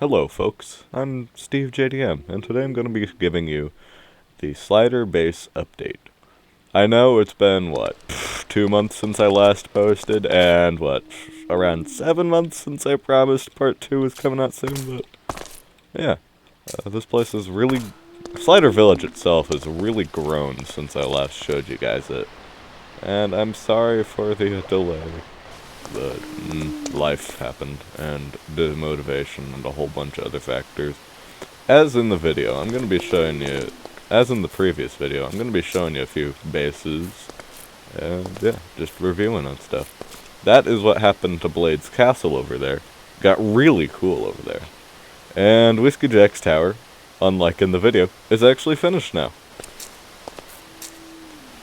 Hello folks, I'm Steve JDM, and today I'm going to be giving you the slider base update. I know it's been, 2 months since I last posted, and around 7 months since I promised part 2 is coming out soon, but yeah, this place is really... Slider Village itself has really grown since I last showed you guys it, and I'm sorry for the delay. But life happened, and demotivation, and a whole bunch of other factors. As in the video, I'm going to be showing you, as in the previous video, I'm going to be showing you a few bases, and yeah, just reviewing on stuff. That is what happened to Blade's castle over there. Got really cool over there. And Whiskey Jack's tower, unlike in the video, is actually finished now.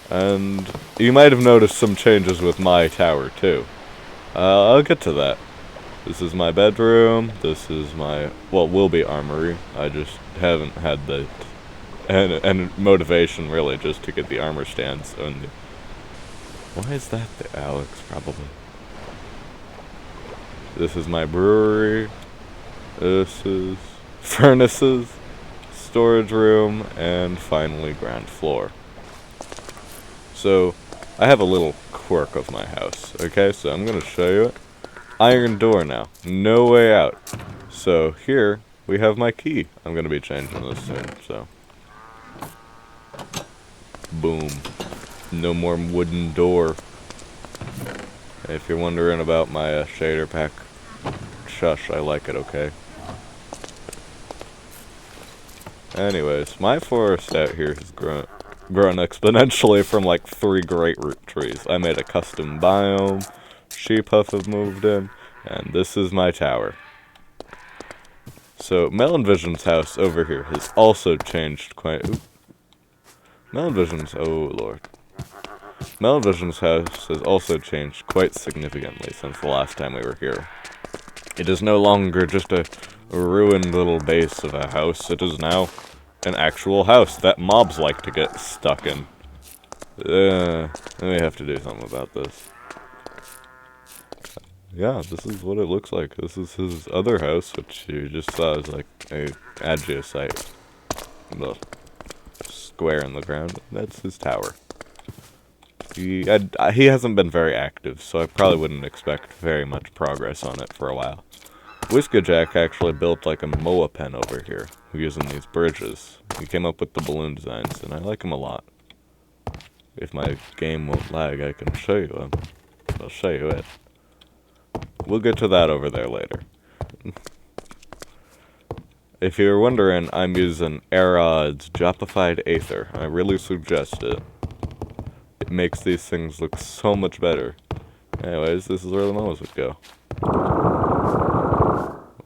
And you might have noticed some changes with my tower, too. I'll get to that. This is my bedroom. This is my, will be armory. I just haven't had the and motivation really just to get the armor stands. And why is that the Alex? Probably. This is my brewery. This is furnaces, storage room, and finally ground floor. So I have a little quirk of my house, okay, so I'm going to show you it. Iron door now, no way out. So here, we have my key. I'm going to be changing this soon, so. Boom. No more wooden door. If you're wondering about my shader pack, shush, I like it, okay? Anyways, my forest out here has grown exponentially from like 3 great root trees. I made a custom biome, sheep huff have moved in, and this is my tower. So Melon Vision's house over here has also changed quite... Melon Vision's... oh lord. Melon Vision's house has also changed quite significantly since the last time we were here. It is no longer just a ruined little base of a house, it is now an actual house that mobs like to get stuck in. We have to do something about this. Yeah, this is what it looks like. This is his other house, which you just saw is like a agiosite. The square in the ground. That's his tower. He hasn't been very active, so I probably wouldn't expect very much progress on it for a while. Whiskey Jack actually built like a Moa pen over here, using these bridges. He came up with the balloon designs, and I like them a lot. If my game won't lag, I can show you them. I'll show you it. We'll get to that over there later. If you're wondering, I'm using Aerod's Jopified Aether. I really suggest it. It makes these things look so much better. Anyways, this is where the Moas would go.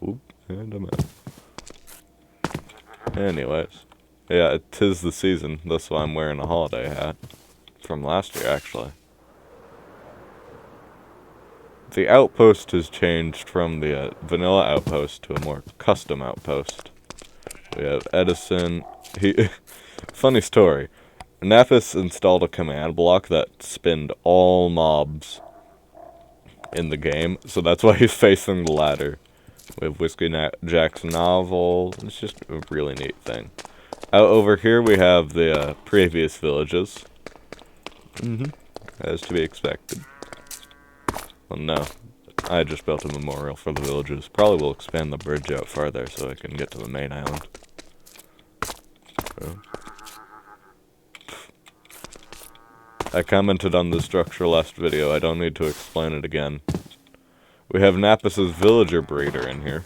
Oop, and I'm out. Anyways. Yeah, 'tis the season. That's why I'm wearing a holiday hat. From last year, actually. The outpost has changed from the vanilla outpost to a more custom outpost. We have Edison. Funny story. Napis installed a command block that spinned all mobs in the game, so that's why he's facing the ladder. We have Whiskey Jack's novel. It's just a really neat thing. Out over here we have the previous villages. As to be expected. Well, no. I just built a memorial for the villages. Probably will expand the bridge out farther so I can get to the main island. So. I commented on the structure last video. I don't need to explain it again. We have Napis's villager breeder in here.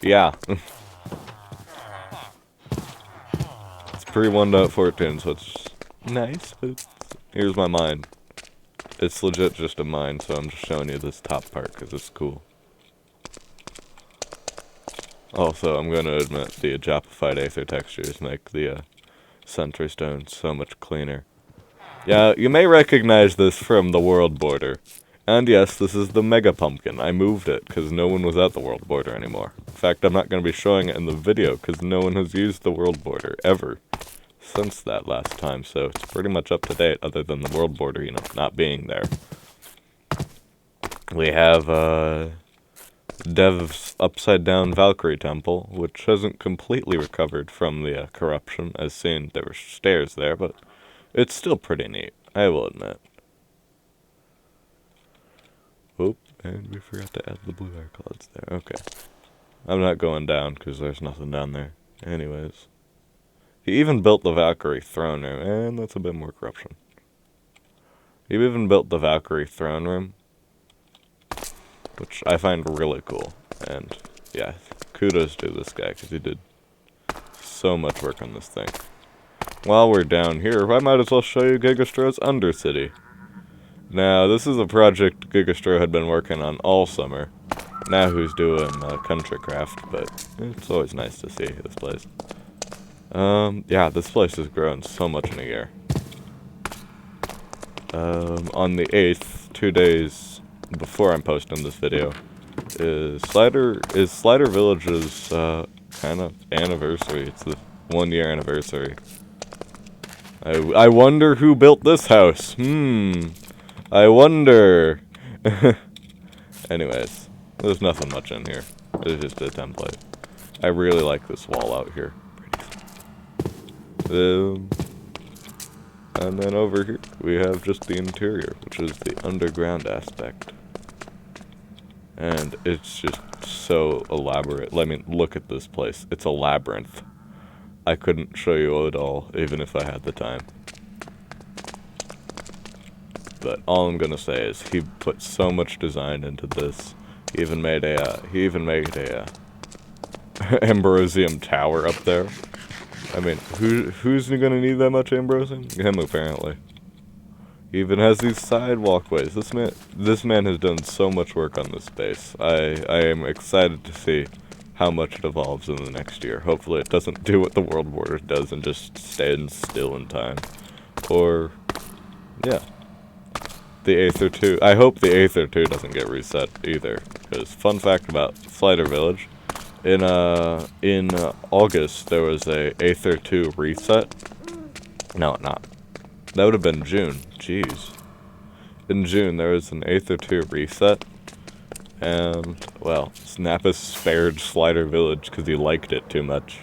Yeah. It's pre 1.14, so it's nice, but here's my mine. It's legit just a mine, so I'm just showing you this top part because it's cool. Also, I'm going to admit the Jopified Aether textures make the sentry stone so much cleaner. Yeah, you may recognize this from the world border. And yes, this is the Mega Pumpkin. I moved it because no one was at the world border anymore. In fact, I'm not going to be showing it in the video because no one has used the world border ever since that last time, so it's pretty much up to date other than the world border, not being there. We have Dev's upside-down Valkyrie temple, which hasn't completely recovered from the corruption, as seen there were stairs there, but it's still pretty neat, I will admit. Oop, and we forgot to add the blue air clouds there, okay. I'm not going down, because there's nothing down there. Anyways. He even built the Valkyrie throne room, and that's a bit more corruption. He even built the Valkyrie throne room, which I find really cool. And, yeah, kudos to this guy, because he did so much work on this thing. While we're down here, I might as well show you Gigastro's Undercity. Now, this is a project Gigastro had been working on all summer. Now who's doing Countrycraft, but it's always nice to see this place. Yeah, this place has grown so much in a year. On the 8th, 2 days before I'm posting this video, is Slider Village's kind of anniversary. It's the 1 year anniversary. I wonder who built this house. I wonder. Anyways, there's nothing much in here. It's just a template. I really like this wall out here. And then over here, we have just the interior, which is the underground aspect. And it's just so elaborate. I mean, look at this place. It's a labyrinth. I couldn't show you it all, even if I had the time. But all I'm gonna say is he put so much design into this. He even made a Ambrosium tower up there. I mean, who's gonna need that much Ambrosium? Him, apparently. He even has these side walkways. This man has done so much work on this base. I am excited to see how much it evolves in the next year. Hopefully it doesn't do what the World Border does and just stands still in time. Or, yeah. The Aether 2. I hope the Aether 2 doesn't get reset either. Because, fun fact about Slider Village, in August there was a Aether 2 reset. No, not. That would have been June. Jeez. In June there was an Aether 2 reset. And, well, Snappus spared Slider Village because he liked it too much.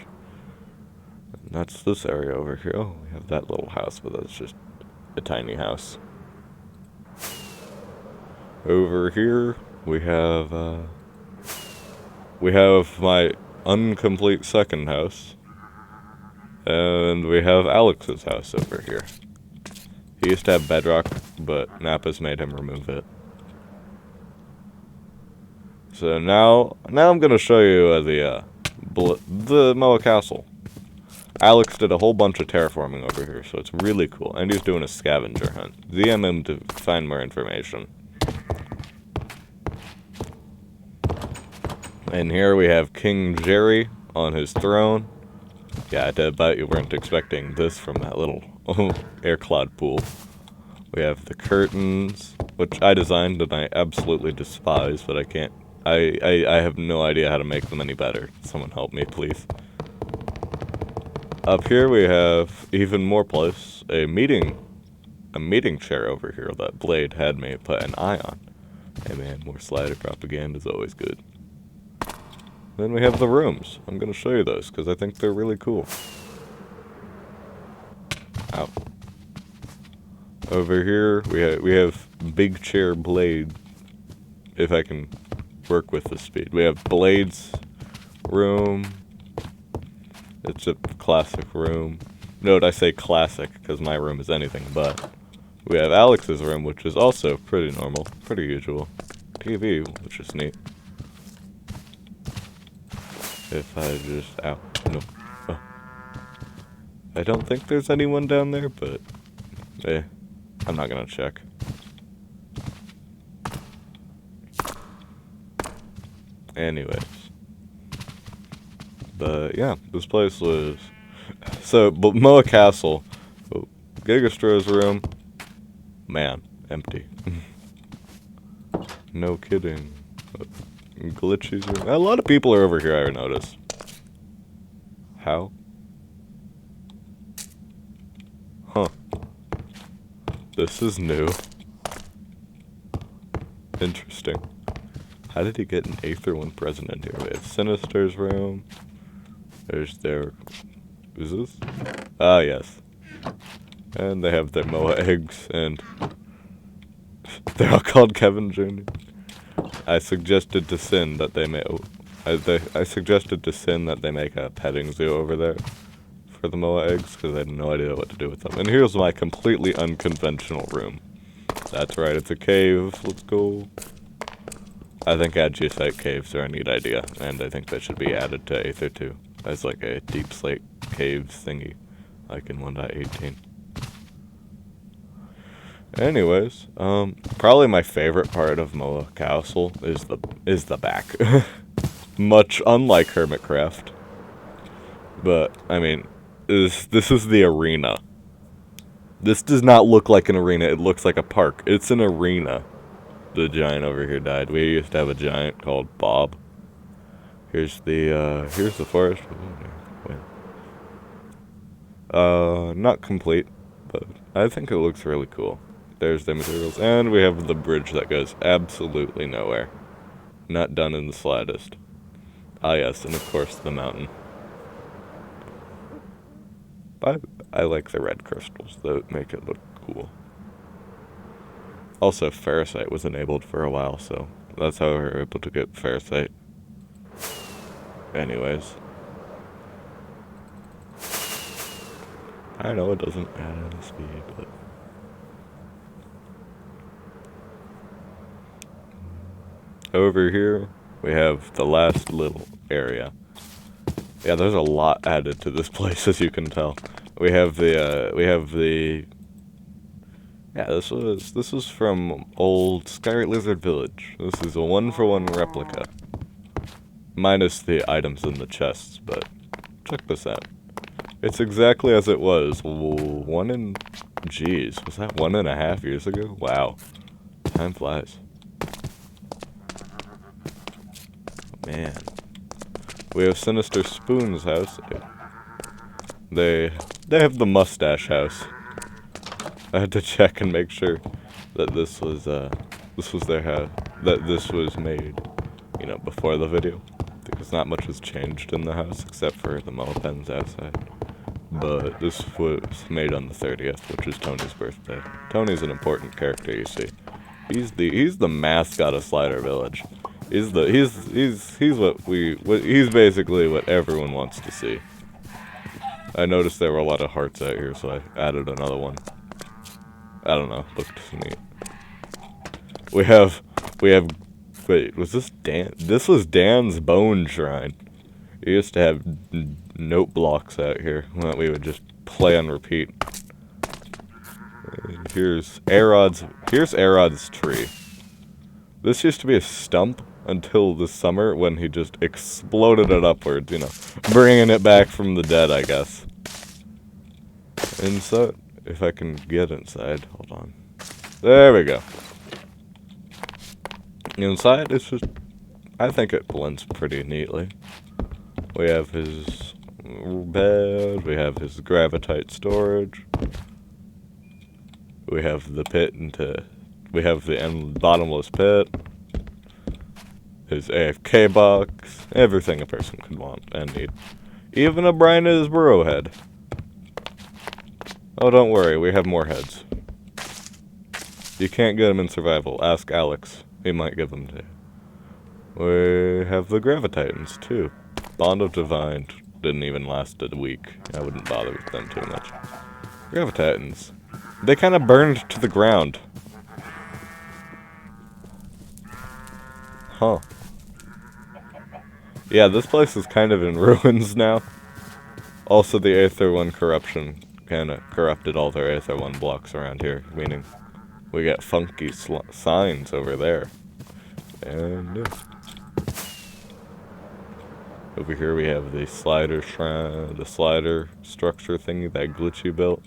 And that's this area over here. Oh, we have that little house, but that's just a tiny house. Over here, we have my incomplete second house. And we have Alex's house over here. He used to have bedrock, but Nappa's made him remove it. So now I'm gonna show you the Moa Castle. Alex did a whole bunch of terraforming over here, so it's really cool. And he's doing a scavenger hunt. DM him to find more information. And here we have King Jerry on his throne. Yeah, I bet you weren't expecting this from that little air cloud pool. We have the curtains, which I designed and I absolutely despise, but I can't. I have no idea how to make them any better. Someone help me, please. Up here we have even more place, a meeting chair over here that Blade had me put an eye on. Hey man, more Slider propaganda is always good. Then we have the rooms. I'm going to show you those, because I think they're really cool. Ow. Over here, we have Big Chair Blade, if I can work with the speed. We have Blade's room. It's a classic room. Note I say classic, because my room is anything but. We have Alex's room, which is also pretty normal, pretty usual. TV, which is neat. If I just... Ow. No. Oh. I don't think there's anyone down there, but... I'm not gonna check. Anyways. But, yeah. This place was... So, but Moa Castle. Gigastro's room. Man. Empty. No kidding. Glitchy's room. A lot of people are over here, I noticed. How? Huh. This is new. Interesting. How did he get an Aether one present in here? We have Sinister's room. There's their... Is this? Ah, yes. And they have their Moa eggs, and... They're all called Kevin Jr. I suggested to Sin that they make... I suggested to Sin that they make a petting zoo over there for the Moa eggs, because I had no idea what to do with them. And here's my completely unconventional room. That's right, it's a cave. Let's go. I think Agitite caves are a neat idea, and I think they should be added to Aether 2 as like a deep slate cave thingy, like in 1.18. Anyways, probably my favorite part of Moa Castle is the back. Much unlike Hermitcraft. But, I mean, this is the arena. This does not look like an arena, it looks like a park. It's an arena. The giant over here died. We used to have a giant called Bob. Here's the forest. Not complete, but I think it looks really cool. There's the materials, and we have the bridge that goes absolutely nowhere. Not done in the slightest. Ah yes, and of course the mountain. I like the red crystals that make it look cool. Also, Ferricite was enabled for a while, so that's how we were able to get Ferricite. Anyways. I know it doesn't add any speed, but... Over here, we have the last little area. Yeah, there's a lot added to this place, as you can tell. We have the... Yeah, this was from old Sky Lizard Village. This is a 1-for-1 replica. Minus the items in the chests, but check this out. It's exactly as it was. Jeez, was that 1.5 years ago? Wow. Time flies. Man. We have Sinister Spoon's house. They have the mustache house. I had to check and make sure that this was their house, that this was made, you know, before the video, because not much has changed in the house except for the Moa pens outside. But this was made on the 30th, which is Tony's birthday. Tony's an important character, you see. He's the mascot of Slider Village. He's basically what everyone wants to see. I noticed there were a lot of hearts out here, so I added another one. I don't know, looked neat. We have, wait, was this Dan? This was Dan's bone shrine. He used to have note blocks out here that we would just play on repeat. Here's Arod's tree. This used to be a stump until this summer when he just exploded it upwards, you know, bringing it back from the dead, I guess. Inside, if I can get inside, hold on. There we go. Inside, it's just, I think it blends pretty neatly. We have his bed, we have his gravitite storage. We have the pit we have the bottomless pit. His AFK box, everything a person could want and need. Even a Brian's burrow head. Oh, don't worry, we have more heads. You can't get them in survival. Ask Alex. He might give them to you. We have the Gravititans, too. Bond of Divine didn't even last a week. I wouldn't bother with them too much. Gravititans. They kind of burned to the ground. Huh. Yeah, this place is kind of in ruins now. Also, the Aether 1 corruption kind of corrupted all their Aether 1 blocks around here, meaning we got funky signs over there. And over here we have the slider shrine, the slider structure thingy that Glitchy built.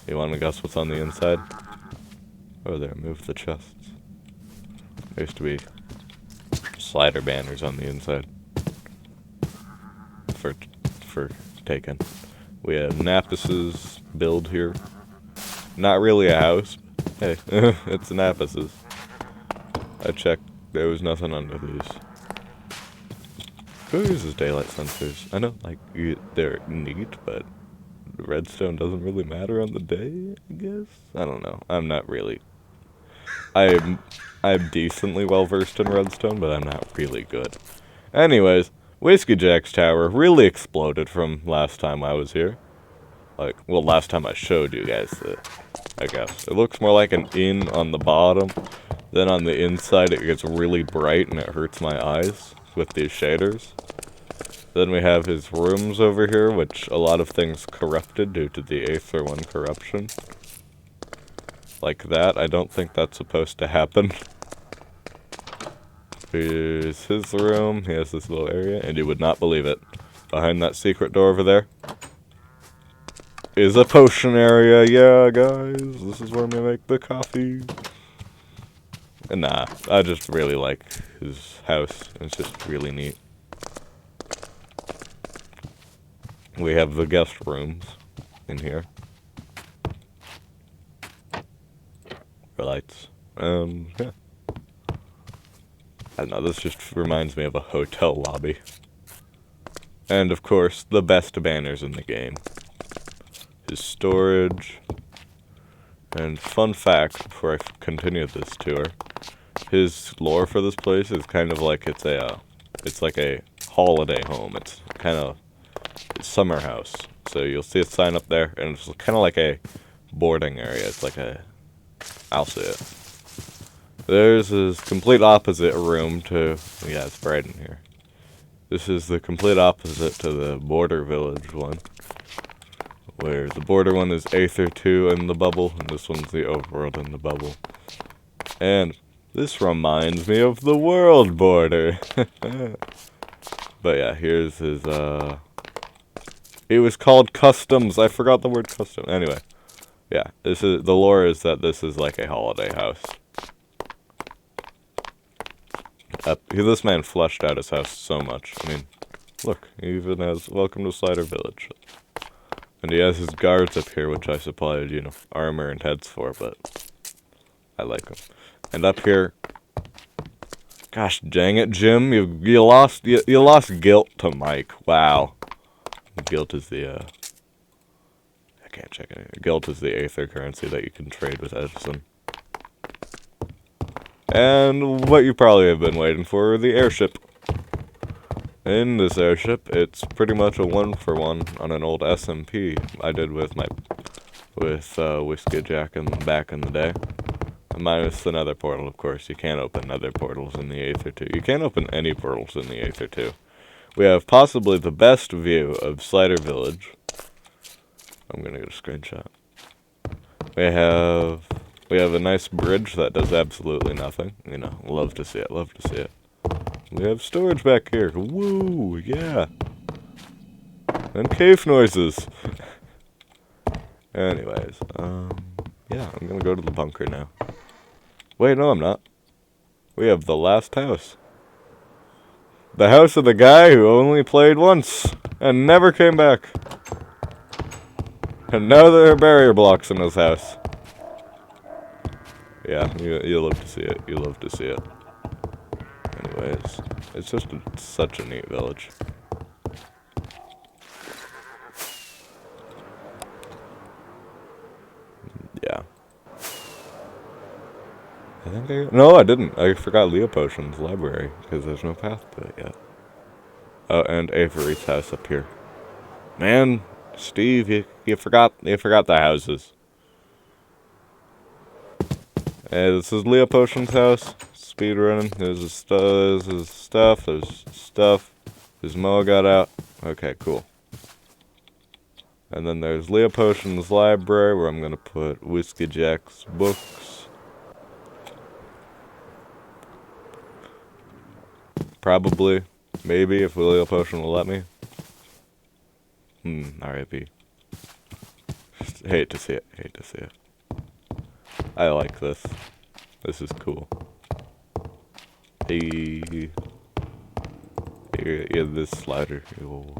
You want to guess what's on the inside? Oh, there, move the chests. There used to be slider banners on the inside. For taken. We have Napus's build here. Not really a house. Hey, it's Napus's. I checked there was nothing under these. Who uses daylight sensors? I know, like, they're neat, but redstone doesn't really matter on the day, I guess? I don't know. I'm not really... I'm decently well versed in redstone, but I'm not really good. Anyways, Whiskey Jack's tower really exploded from last time I was here. Like, well, last time I showed you guys it, I guess. It looks more like an inn on the bottom. Then on the inside it gets really bright and it hurts my eyes with these shaders. Then we have his rooms over here, which a lot of things corrupted due to the Aether 1 corruption. Like that. I don't think that's supposed to happen. Here's his room. He has this little area, and you would not believe it. Behind that secret door over there is a potion area. Yeah, guys, this is where we make the coffee. And nah, I just really like his house. It's just really neat. We have the guest rooms in here. Lights. Yeah. I don't know, this just reminds me of a hotel lobby. And of course, the best banners in the game. His storage. And fun fact, before I continue this tour, his lore for this place is kind of like it's like a holiday home. It's kind of a summer house. So you'll see a sign up there, and it's kind of like a boarding area. It's like a... I'll see it. There's his complete opposite room to... Yeah, it's bright in here. This is the complete opposite to the border village one. Where the border one is Aether 2 in the bubble, and this one's the overworld in the bubble. And this reminds me of the world border. But yeah, here's his, it was called customs. I forgot the word custom. Anyway. Yeah, the lore is that this is like a holiday house. This man fleshed out his house so much. I mean, look, he even has Welcome to Slider Village. And he has his guards up here, which I supplied, you know, armor and heads for, but I like them. And up here, gosh dang it, Jim, you lost guilt to Mike. Wow. Guilt is the, I can't check it. Guilt is the Aether currency that you can trade with Edison. And what you probably have been waiting for, the airship. In this airship, it's pretty much a 1-for-1 on an old SMP I did with Whiskey Jack back in the day. Minus the nether portal, of course. You can't open nether portals in the Aether 2. You can't open any portals in the Aether 2. We have possibly the best view of Slider Village. I'm gonna get a screenshot. We have a nice bridge that does absolutely nothing. You know, love to see it, love to see it. We have storage back here. Woo, yeah. And cave noises. Anyways, yeah, I'm gonna go to the bunker now. Wait, no, I'm not. We have the last house. The house of the guy who only played once and never came back. And now there are barrier blocks in his house. Yeah, you love to see it. You love to see it. Anyways, it's just such a neat village. Yeah. No, I didn't. I forgot Leo Potion's library, because there's no path to it yet. Oh, and Avery's house up here. Man, Steve, you forgot the houses. Hey, this is Leo Potion's house. Speedrunning. There's his stuff. There's stuff. His Moa got out. Okay, cool. And then there's Leo Potion's library, where I'm gonna put Whiskey Jack's books. Probably. Maybe, if Leo Potion will let me. R.I.P. Hate to see it. Hate to see it. I like this. This is cool. Hey. Here, yeah, this slider. Ew.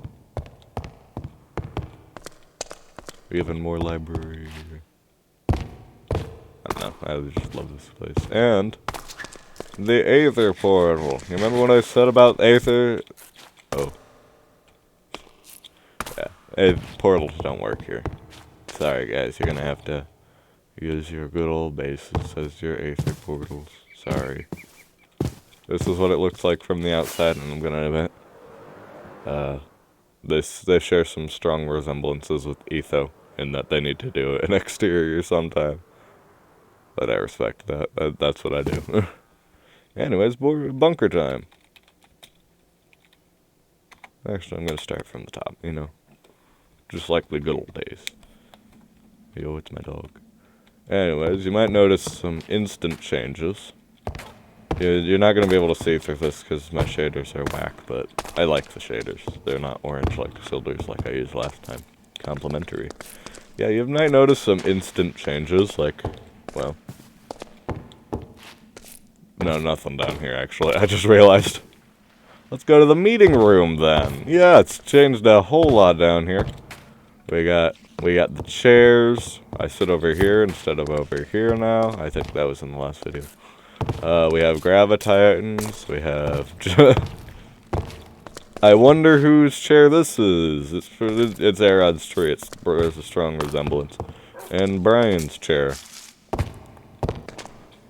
Even more library. I don't know. I just love this place. And The Aether Portal. You remember what I said about Aether? Oh. Yeah. Portals don't work here. Sorry, guys. You're gonna have to use your good old bases as your Aether Portals. Sorry. This is what it looks like from the outside, and I'm gonna admit, they share some strong resemblances with Etho, in that they need to do an exterior sometime. But I respect that. That's what I do. Anyways, bunker time. Actually, I'm gonna start from the top, you know. Just like the good old days. Yo, it's my dog. Anyways, you might notice some instant changes. You're not going to be able to see through this because my shaders are whack, but I like the shaders. They're not orange like Silder's like I used last time. Complimentary. Yeah, you might notice some instant changes, like, well... No, nothing down here, actually. I just realized. Let's go to the meeting room, then. Yeah, it's changed a whole lot down here. We got the chairs. I sit over here instead of over here now. I think that was in the last video. We have Gravititans. We have... I wonder whose chair this is. It's Aerod's tree. There's a strong resemblance. And Brian's chair.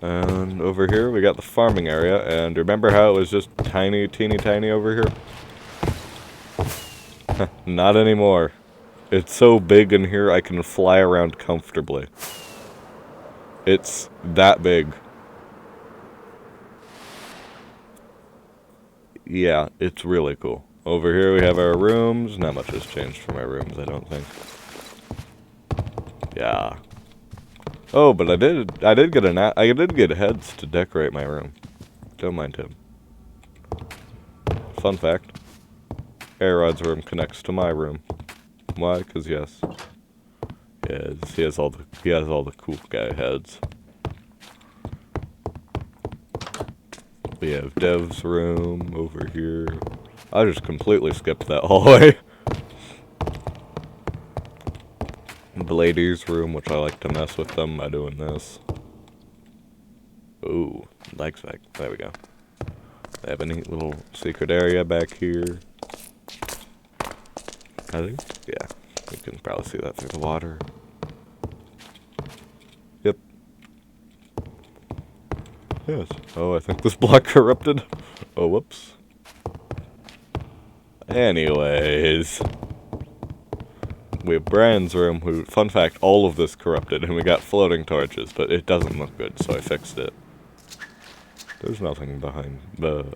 And over here we got the farming area. And remember how it was just tiny, teeny tiny over here? Not anymore. It's so big in here I can fly around comfortably. It's that big. Yeah, it's really cool. Over here we have our rooms. Not much has changed from our rooms, I don't think. Yeah. Oh, but I did get heads to decorate my room. Don't mind him. Fun fact. Aerod's room connects to my room. Why? Because yes. Yes, he has all the cool guy heads. We have Dev's room over here. I just completely skipped that hallway. The ladies' room, which I like to mess with them by doing this. Ooh, legs back. There we go. They have a neat little secret area back here. I think, yeah, you can probably see that through the water. Yep. Yes. Oh, I think this block corrupted. Oh, whoops. Anyways. We have Brian's room, who, fun fact, all of this corrupted, and we got floating torches, but it doesn't look good, so I fixed it. There's nothing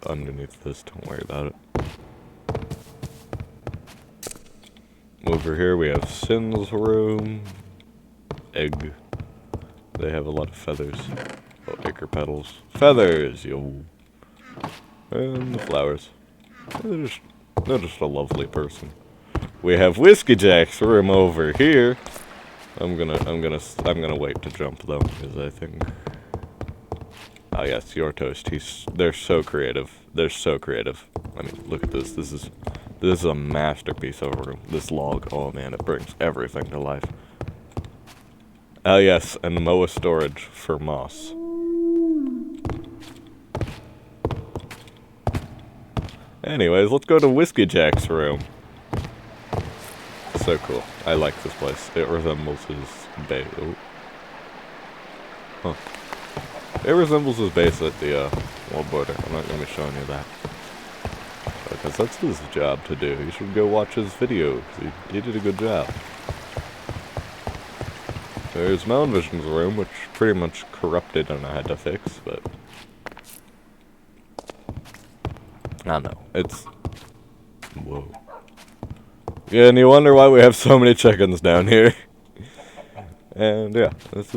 underneath this, don't worry about it. Over here we have Sin's room. Egg. They have a lot of feathers. Oh, acre petals. Feathers, yo. And the flowers. They're just a lovely person. We have Whiskey Jack's room over here. I'm gonna wait to jump though, because I think. Oh yes, your toast. They're so creative. They're so creative. I mean, look at this. This is a masterpiece of a room. This log, oh man, it brings everything to life. Oh yes, and Moa storage for moss. Anyways, let's go to Whiskey Jack's room. So cool. I like this place. It resembles his base. Oh. Huh. It resembles his base at the world border. I'm not going to be showing you that. Because that's his job to do. You should go watch his video. He did a good job. There's Melonvision's room, which pretty much corrupted and I had to fix, but... I don't know. It's... Whoa. Yeah, and you wonder why we have so many chickens down here. And yeah, this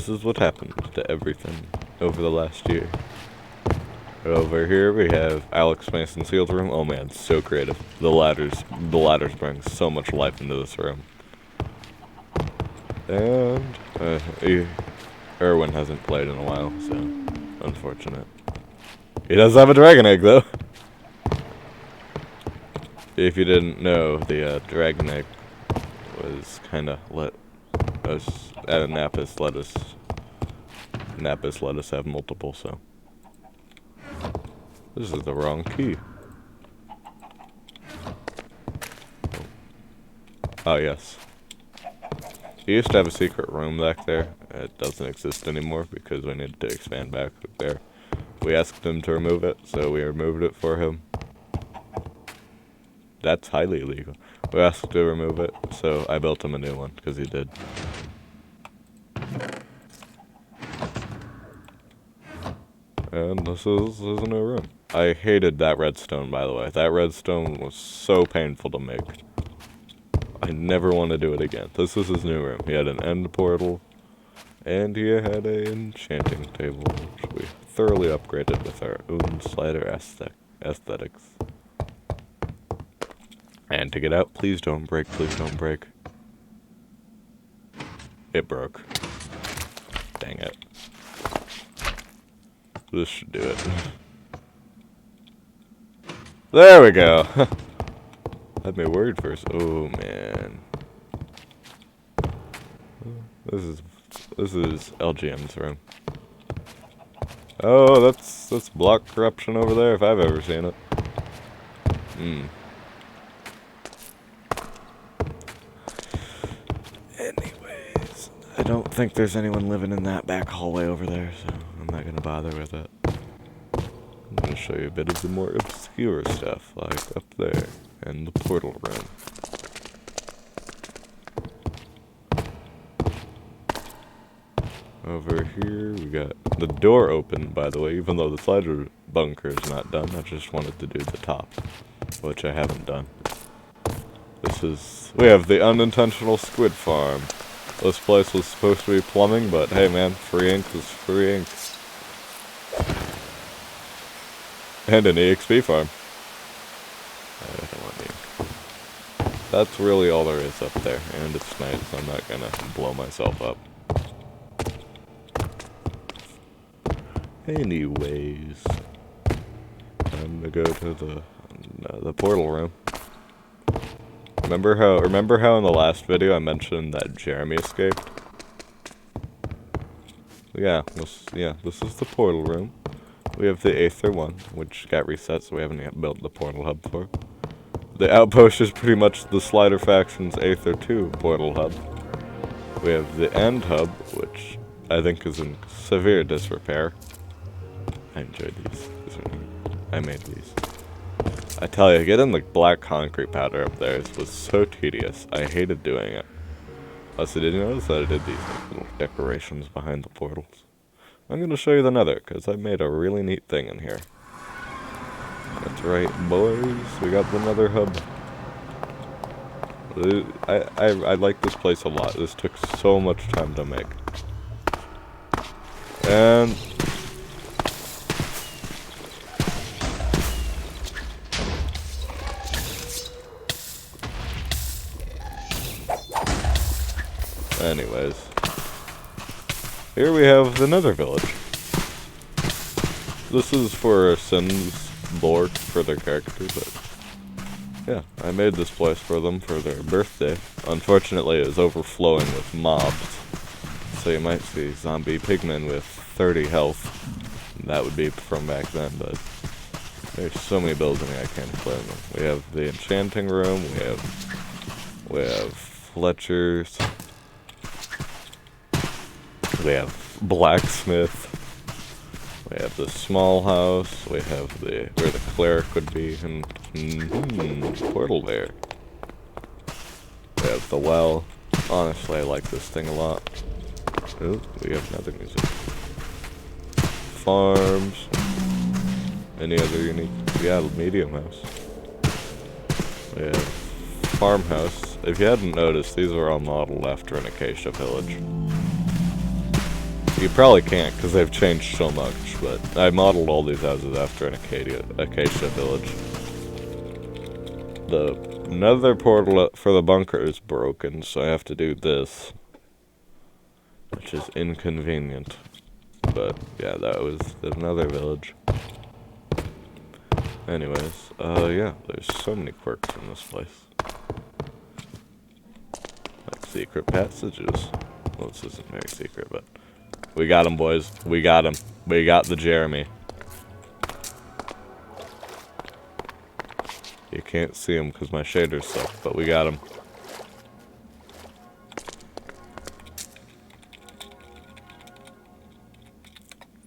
is what happened to everything over the last year. Over here we have Alex Mason's field room. Oh man, so creative. The ladders bring so much life into this room. And Erwin hasn't played in a while, so unfortunate. He does have a dragon egg though. If you didn't know, the dragon egg was kinda let us at Napis let us have multiple, so This is the wrong key. Oh, yes. He used to have a secret room back there. It doesn't exist anymore because we needed to expand back there. We asked him to remove it, so we removed it for him. That's highly illegal. We asked to remove it, so I built him a new one, because he did. And this is a new room. I hated that redstone, by the way. That redstone was so painful to make. I never want to do it again. This is his new room. He had an end portal, and he had an enchanting table, which we thoroughly upgraded with our own slider aesthetics. And to get out, please don't break, please don't break. It broke. Dang it. This should do it. There we go! Had me worried first. Oh man. This is LGM's room. Oh, that's block corruption over there if I've ever seen it. Anyways, I don't think there's anyone living in that back hallway over there, so I'm not gonna bother with it. I'm gonna show you a bit of the more obscure stuff, like up there in the portal room. Over here, we got the door open, by the way, even though the slider bunker is not done. I just wanted to do the top, which I haven't done. We have the Unintentional Squid farm. This place was supposed to be plumbing, but hey man, free ink is free ink. And an EXP farm. I don't want ink. That's really all there is up there, and it's night, so I'm not gonna blow myself up. Anyways, time to go to the portal room. Remember how in the last video I mentioned that Jeremy escaped? Yeah, this is the portal room. We have the Aether one, which got reset, so we haven't yet built the portal hub for. The outpost is pretty much the Slider Faction's Aether 2 portal hub. We have the End hub, which I think is in severe disrepair. I enjoyed these. I made these. I tell you, getting the black concrete powder up there was so tedious. I hated doing it. Also, did you notice that I did these little decorations behind the portals? I'm going to show you the nether, because I made a really neat thing in here. That's right, boys. We got the nether hub. I like this place a lot. This took so much time to make. And anyways, here we have the Nether Village. This is for Sin's lore for their character, but yeah, I made this place for them for their birthday. Unfortunately, it was overflowing with mobs, so you might see zombie pigmen with 30 health. That would be from back then, but there's so many builds in here I can't explain them. We have the Enchanting Room, we have Fletcher's. We have Blacksmith, we have the small house, we have where the cleric would be, and portal there. We have the well. Honestly, I like this thing a lot. Ooh, we have another music. Farms. Any other unique? Yeah, medium house. We have farmhouse. If you hadn't noticed, these are all modeled after an acacia village. You probably can't, because they've changed so much, but I modeled all these houses after an acacia village. The nether portal for the bunker is broken, so I have to do this, which is inconvenient. But yeah, that was another village. Anyways, yeah, there's so many quirks in this place. Like secret passages. Well, this isn't very secret, but we got him, boys. We got him. We got the Jeremy. can't see him because my shaders suck, but we got him.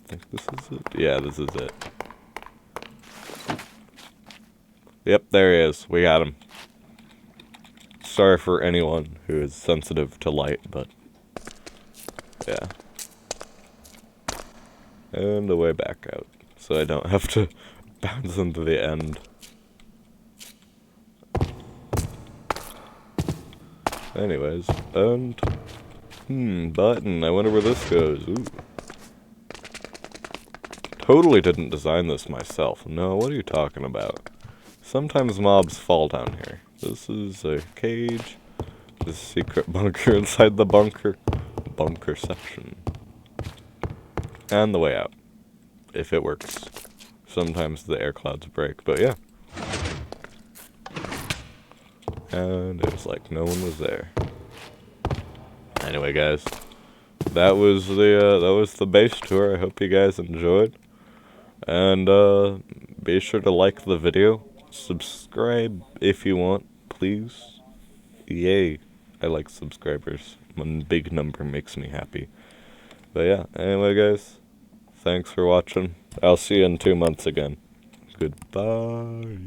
I think this is it. Yeah, this is it. Yep, there he is. We got him. Sorry for anyone who is sensitive to light, but yeah. And a way back out, so I don't have to bounce into the end. Anyways, and button. I wonder where this goes. Ooh. Totally didn't design this myself. No, what are you talking about? Sometimes mobs fall down here. This is a cage. This secret bunker inside the bunker. Bunkerception. And the way out. If it works. Sometimes the air clouds break, but yeah. And it was like no one was there. Anyway, guys, that was the base tour. I hope you guys enjoyed. And be sure to like the video. Subscribe if you want, please. Yay. I like subscribers. One big number makes me happy. But yeah, anyway guys, thanks for watching. I'll see you in 2 months again. Goodbye.